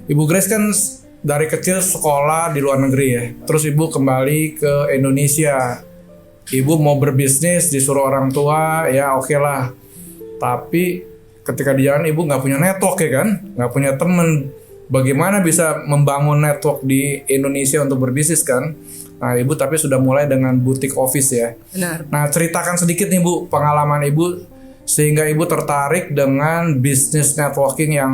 Ibu Grace kan dari kecil sekolah di luar negeri ya. Terus Ibu kembali ke Indonesia. Ibu mau berbisnis disuruh orang tua, ya oke lah. Tapi ketika di jalan Ibu nggak punya network ya kan, nggak punya temen. Bagaimana bisa membangun network di Indonesia untuk berbisnis kan? Nah Ibu tapi sudah mulai dengan boutique office ya. Benar. Nah ceritakan sedikit nih Bu pengalaman Ibu sehingga Ibu tertarik dengan bisnis networking yang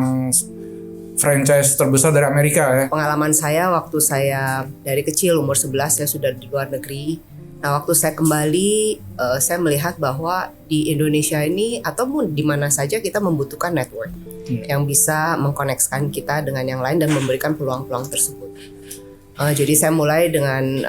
franchise terbesar dari Amerika ya. Pengalaman saya waktu saya dari kecil umur 11 saya sudah di luar negeri. Nah waktu saya kembali saya melihat bahwa di Indonesia ini ataupun di mana saja kita membutuhkan network yang bisa mengkoneksikan kita dengan yang lain dan memberikan peluang-peluang tersebut. Jadi saya mulai dengan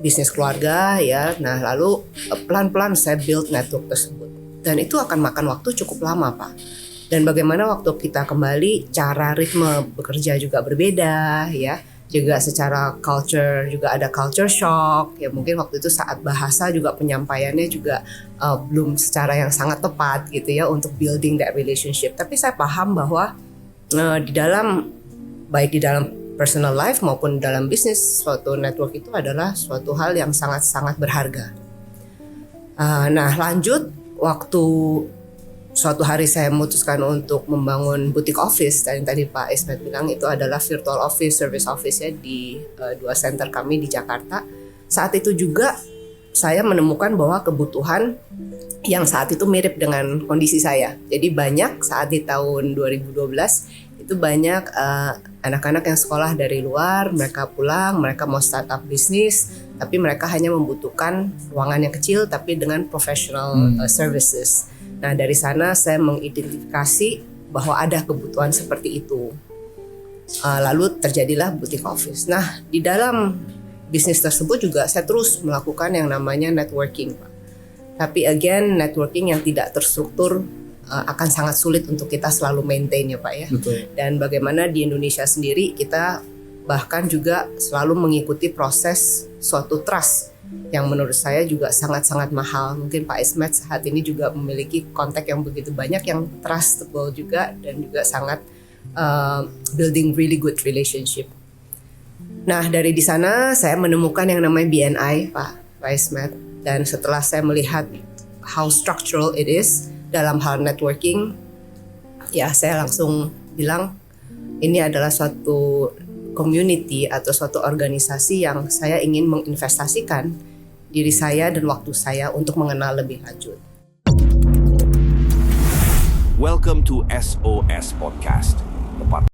bisnis keluarga ya. Nah lalu pelan-pelan saya build network tersebut. Dan itu akan makan waktu cukup lama Pak. Dan bagaimana waktu kita kembali cara ritme bekerja juga berbeda ya. Juga secara culture juga ada culture shock ya, mungkin waktu itu saat bahasa juga penyampaiannya juga belum secara yang sangat tepat gitu ya untuk building that relationship. Tapi saya paham bahwa di dalam baik di dalam personal life maupun dalam bisnis suatu network itu adalah suatu hal yang sangat-sangat berharga. Nah lanjut waktu suatu hari saya memutuskan untuk membangun boutique office dan tadi Pak Ismet bilang itu adalah virtual office, service office ya di 2 center kami di Jakarta. Saat itu juga saya menemukan bahwa kebutuhan yang saat itu mirip dengan kondisi saya. Jadi banyak saat di tahun 2012 itu banyak anak-anak yang sekolah dari luar, mereka pulang, mereka mau start up bisnis, tapi mereka hanya membutuhkan ruangan yang kecil tapi dengan professional services. Nah dari sana saya mengidentifikasi bahwa ada kebutuhan seperti itu. Lalu terjadilah boutique office. Nah di dalam bisnis tersebut juga saya terus melakukan yang namanya networking Pak. Tapi again networking yang tidak terstruktur akan sangat sulit untuk kita selalu maintain ya Pak ya. Betul. Dan bagaimana di Indonesia sendiri kita bahkan juga selalu mengikuti proses suatu trust yang menurut saya juga sangat-sangat mahal. Mungkin Pak Ismet saat ini juga memiliki kontak yang begitu banyak yang trustable juga dan juga sangat building really good relationship. Nah dari di sana saya menemukan yang namanya BNI Pak Ismet, dan setelah saya melihat how structural it is dalam hal networking, ya saya langsung bilang ini adalah suatu community atau suatu organisasi yang saya ingin menginvestasikan diri saya dan waktu saya untuk mengenal lebih lanjut. Welcome to SOS Podcast.